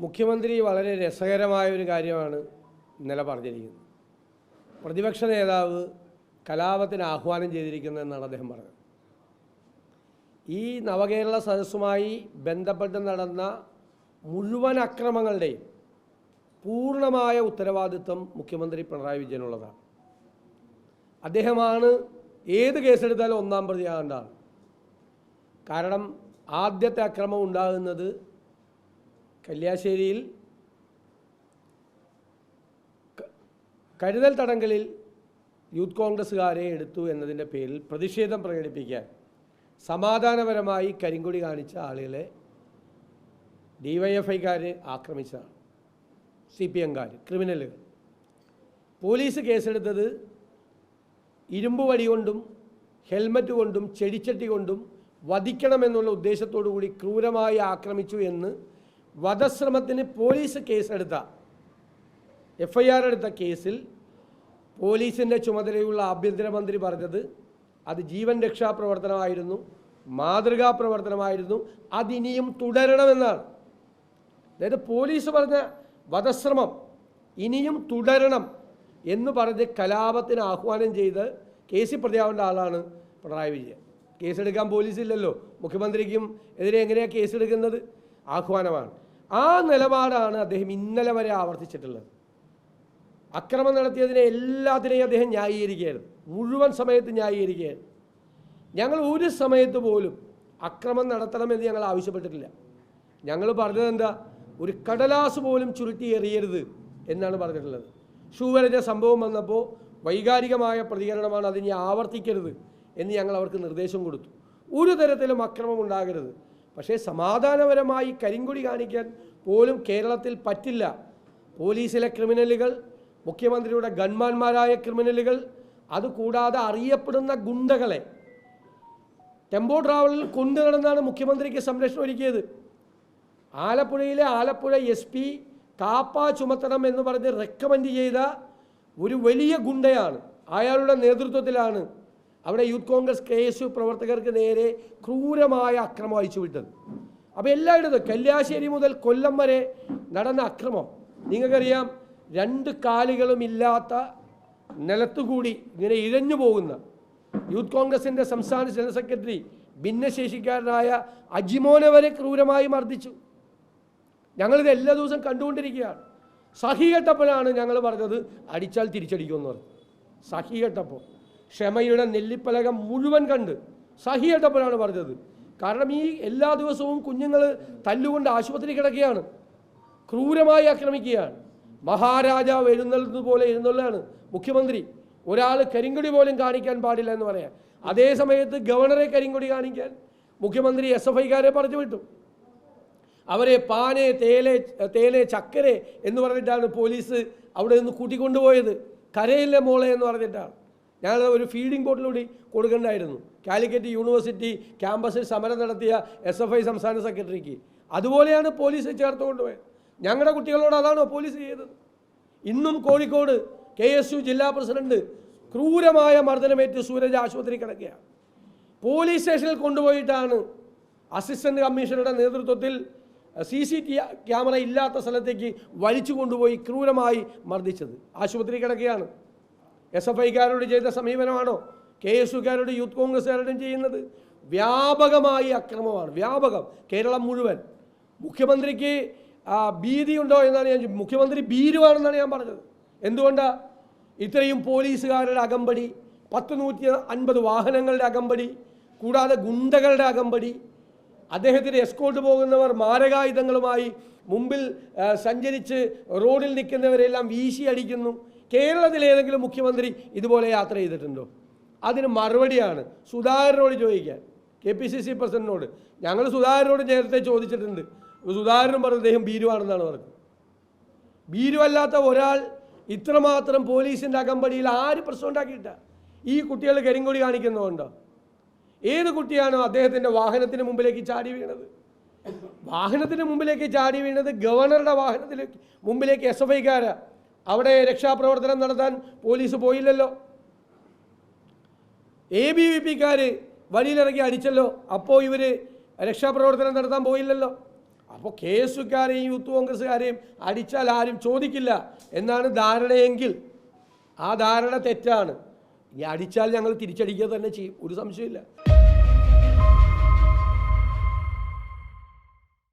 മുഖ്യമന്ത്രി വളരെ രസകരമായ ഒരു കാര്യമാണ് ഇന്നലെ പറഞ്ഞിരിക്കുന്നത്. പ്രതിപക്ഷ നേതാവ് കലാപത്തിന് ആഹ്വാനം ചെയ്തിരിക്കുന്നതെന്നാണ് അദ്ദേഹം പറഞ്ഞത്. ഈ നവകേരള സദസ്സുമായി ബന്ധപ്പെട്ട് നടന്ന മുഴുവൻ അക്രമങ്ങളുടെയും പൂർണ്ണമായ ഉത്തരവാദിത്വം മുഖ്യമന്ത്രി പിണറായി വിജയനുള്ളതാണ്. അദ്ദേഹമാണ് ഏത് കേസെടുത്താലും ഒന്നാം പ്രതിയാകേണ്ട ആൾ. കാരണം ആദ്യത്തെ അക്രമം ഉണ്ടാകുന്നത് കല്യാശ്ശേരിയിൽ കരുതൽ തടങ്കലിൽ യൂത്ത് കോൺഗ്രസ്സുകാരെ എടുത്തു എന്നതിൻ്റെ പേരിൽ പ്രതിഷേധം പ്രകടിപ്പിക്കാൻ സമാധാനപരമായി കരിങ്കൊടി കാണിച്ച ആളുകളെ DYFIക്കാർ ആക്രമിച്ചതാണ്. CPMകാർ, ക്രിമിനലുകൾ. പോലീസ് കേസെടുത്തത് ഇരുമ്പ് വടി കൊണ്ടും ഹെൽമറ്റ് കൊണ്ടും ചെടിച്ചട്ടി കൊണ്ടും വധിക്കണമെന്നുള്ള ഉദ്ദേശത്തോടു കൂടി ക്രൂരമായി ആക്രമിച്ചു എന്ന് വധശ്രമത്തിന് പോലീസ് കേസെടുത്ത FIR എടുത്ത കേസിൽ പോലീസിൻ്റെ ചുമതലയുള്ള ആഭ്യന്തരമന്ത്രി പറഞ്ഞത് അത് ജീവൻ രക്ഷാപ്രവർത്തനമായിരുന്നു, മാതൃകാ പ്രവർത്തനമായിരുന്നു, അതിനിയും തുടരണമെന്നാണ്. അതായത് പോലീസ് പറഞ്ഞ വധശ്രമം ഇനിയും തുടരണം എന്ന് പറഞ്ഞ് കലാപത്തിന് ആഹ്വാനം ചെയ്ത് കേസിൽ പ്രതിയാവേണ്ട ആളാണ് പിണറായി വിജയൻ. കേസെടുക്കാൻ പോലീസില്ലല്ലോ. മുഖ്യമന്ത്രിക്കും എതിരെ എങ്ങനെയാണ് കേസെടുക്കുന്നത്? ആഹ്വാനമാണ്. ആ നിലപാടാണ് അദ്ദേഹം ഇന്നലെ വരെ ആവർത്തിച്ചിട്ടുള്ളത്. അക്രമം നടത്തിയതിനെ എല്ലാത്തിനെയും അദ്ദേഹം ന്യായീകരിക്കുകയായിരുന്നു. മുഴുവൻ സമയത്ത് ന്യായീകരിക്കുകയായിരുന്നു. ഞങ്ങൾ ഒരു സമയത്ത് പോലും അക്രമം നടത്തണമെന്ന് ഞങ്ങൾ ആവശ്യപ്പെട്ടിട്ടില്ല. ഞങ്ങൾ പറഞ്ഞത് എന്താ? ഒരു കടലാസ് പോലും ചുരുട്ടി എറിയരുത് എന്നാണ് പറഞ്ഞിട്ടുള്ളത്. ഷൂവരഞ്ഞ സംഭവം വന്നപ്പോൾ വൈകാരികമായ പ്രതികരണമാണ്, അതിനെ ആവർത്തിക്കരുത് എന്ന് ഞങ്ങൾ അവർക്ക് നിർദ്ദേശം കൊടുത്തു. ഒരു തരത്തിലും അക്രമം ഉണ്ടാകരുത്. പക്ഷേ സമാധാനപരമായി കരിങ്കൊടി കാണിക്കാൻ പോലും കേരളത്തിൽ പറ്റില്ല. പോലീസിലെ ക്രിമിനലുകൾ, മുഖ്യമന്ത്രിയുടെ ഗൺമാന്മാരായ ക്രിമിനലുകൾ, അതുകൂടാതെ അറിയപ്പെടുന്ന ഗുണ്ടകളെ ടെമ്പോ ട്രാവലിൽ കൊണ്ടു നടന്നാണ് മുഖ്യമന്ത്രിക്ക് സംരക്ഷണം ഒരുക്കിയത്. ആലപ്പുഴയിലെ ആലപ്പുഴ SP കാപ്പ ചുമത്തണം എന്ന് പറഞ്ഞ് റെക്കമെൻഡ് ചെയ്ത ഒരു വലിയ ഗുണ്ടയാണ്. അയാളുടെ നേതൃത്വത്തിലാണ് അവിടെ യൂത്ത് കോൺഗ്രസ് KSU പ്രവർത്തകർക്ക് നേരെ ക്രൂരമായ അക്രമം അയച്ചുവിട്ടത്. അപ്പോൾ എല്ലായിടത്തും കല്യാശ്ശേരി മുതൽ കൊല്ലം വരെ നടന്ന അക്രമം നിങ്ങൾക്കറിയാം. 2 കാലുകളും ഇല്ലാത്ത നിലത്തുകൂടി ഇങ്ങനെ ഇഴഞ്ഞു പോകുന്ന യൂത്ത് കോൺഗ്രസിൻ്റെ സംസ്ഥാന ജനറൽ സെക്രട്ടറി ഭിന്നശേഷിക്കാരനായ അജിമോനെ വരെ ക്രൂരമായി മർദ്ദിച്ചു. ഞങ്ങളിത് എല്ലാ ദിവസവും കണ്ടുകൊണ്ടിരിക്കുകയാണ്. സഹി കെട്ടപ്പോഴാണ് ഞങ്ങൾ പറഞ്ഞത് അടിച്ചാൽ തിരിച്ചടിക്കുമെന്ന് പറഞ്ഞു. സഹി കെട്ടപ്പോൾ ക്ഷമയുടെ നെല്ലിപ്പലകം മുഴുവൻ കണ്ട് സഹി കെട്ടപ്പോഴാണ് പറഞ്ഞത്. കാരണം ഈ എല്ലാ ദിവസവും കുഞ്ഞുങ്ങൾ തല്ലുകൊണ്ട് ആശുപത്രി കിടക്കുകയാണ്, ക്രൂരമായി ആക്രമിക്കുകയാണ്. മഹാരാജാവ് എഴുന്നള്ളുന്നത് പോലെ എഴുന്നള്ളാണ് മുഖ്യമന്ത്രി. ഒരാൾ കരിങ്കൊടി പോലും കാണിക്കാൻ പാടില്ല എന്ന് പറയാം. അതേ സമയത്ത് ഗവർണറെ കരിങ്കൊടി കാണിക്കാൻ മുഖ്യമന്ത്രി SFIക്കാരെ പറഞ്ഞു വിട്ടു. അവരെ പാനെ തേനെ ചക്കരെ എന്ന് പറഞ്ഞിട്ടാണ് പോലീസ് അവിടെ നിന്ന് കൂട്ടിക്കൊണ്ടുപോയത്. കരയിലെ മോളെ എന്ന് പറഞ്ഞിട്ടാണ്. ഞങ്ങൾ ഒരു ഫീഡിംഗ് ബോട്ടിലൂടെ കൊടുക്കണ്ടായിരുന്നു. കാലിക്കറ്റ് യൂണിവേഴ്സിറ്റി ക്യാമ്പസിൽ സമരം നടത്തിയ SFI സംസ്ഥാന സെക്രട്ടറിക്ക് അതുപോലെയാണ് പോലീസ് ചേർത്ത് കൊണ്ടുപോയത്. ഞങ്ങളുടെ കുട്ടികളോട് അതാണോ പോലീസ് ചെയ്തത്? ഇന്നും കോഴിക്കോട് KSU ജില്ലാ പ്രസിഡന്റ് ക്രൂരമായ മർദ്ദനമേറ്റ് സൂരജ് ആശുപത്രി കിടക്കുകയാണ്. പോലീസ് സ്റ്റേഷനിൽ കൊണ്ടുപോയിട്ടാണ് അസിസ്റ്റന്റ് കമ്മീഷണറുടെ നേതൃത്വത്തിൽ CCTV ക്യാമറ ഇല്ലാത്ത സ്ഥലത്തേക്ക് വലിച്ചു കൊണ്ടുപോയി ക്രൂരമായി മർദ്ദിച്ചത്. ആശുപത്രി കിടക്കുകയാണ്. SFIക്കാരോട് ചെയ്ത സമീപനമാണോ KSUക്കാരോട് യൂത്ത് കോൺഗ്രസ്സുകാരോടും ചെയ്യുന്നത്? വ്യാപകമായി അക്രമമാണ്, വ്യാപകം, കേരളം മുഴുവൻ. മുഖ്യമന്ത്രിക്ക് ഭീതിയുണ്ടോ എന്നാണ് ഞാൻ, മുഖ്യമന്ത്രി ഭീരുവാണെന്നാണ് ഞാൻ പറഞ്ഞത്. എന്തുകൊണ്ടാണ്? ഇത്രയും പോലീസുകാരുടെ അകമ്പടി, 150 വാഹനങ്ങളുടെ അകമ്പടി, കൂടാതെ ഗുണ്ടകളുടെ അകമ്പടി, അദ്ദേഹത്തിന് എസ്കോർട്ട് പോകുന്നവർ മാരകായുധങ്ങളുമായി മുമ്പിൽ സഞ്ചരിച്ച് റോഡിൽ നിൽക്കുന്നവരെല്ലാം വീശി അടിക്കുന്നു. കേരളത്തിൽ ഏതെങ്കിലും മുഖ്യമന്ത്രി ഇതുപോലെ യാത്ര ചെയ്തിട്ടുണ്ടോ? അതിന് മറുപടിയാണ് സുധാകരനോട് ചോദിക്കാൻ, KPCC പ്രസിഡന്റിനോട്. ഞങ്ങൾ സുധാകരനോട് നേരത്തെ ചോദിച്ചിട്ടുണ്ട്. സുധാകരനും പറഞ്ഞ അദ്ദേഹം ഭീരുവാണെന്നാണ് പറഞ്ഞത്. ഭീരുവല്ലാത്ത ഒരാൾ ഇത്രമാത്രം പോലീസിൻ്റെ അകമ്പടിയിൽ ആര് പ്രശ്നം ഉണ്ടാക്കിയിട്ട? ഈ കുട്ടികൾ കരിങ്കൊടി കാണിക്കുന്നതുകൊണ്ടോ? ഏത് കുട്ടിയാണോ അദ്ദേഹത്തിൻ്റെ വാഹനത്തിന് മുമ്പിലേക്ക് ചാടി വീണത്? വാഹനത്തിന് മുമ്പിലേക്ക് ചാടി വീണത് ഗവർണറുടെ വാഹനത്തിലേക്ക് മുമ്പിലേക്ക് SFIക്കാരാ. അവിടെ രക്ഷാപ്രവർത്തനം നടത്താൻ പോലീസ് പോയില്ലല്ലോ. ABVPക്കാർ വഴിയിലിറങ്ങി അടിച്ചല്ലോ. അപ്പോൾ ഇവർ രക്ഷാപ്രവർത്തനം നടത്താൻ പോയില്ലല്ലോ. അപ്പോൾ KSUക്കാരെയും യൂത്ത് കോൺഗ്രസ്സുകാരെയും അടിച്ചാൽ ആരും ചോദിക്കില്ല എന്നാണ് ധാരണയെങ്കിൽ ആ ധാരണ തെറ്റാണ്. ഇനി അടിച്ചാൽ ഞങ്ങൾ തിരിച്ചടിക്കുക തന്നെ ചെയ്യും, ഒരു സംശയമില്ല.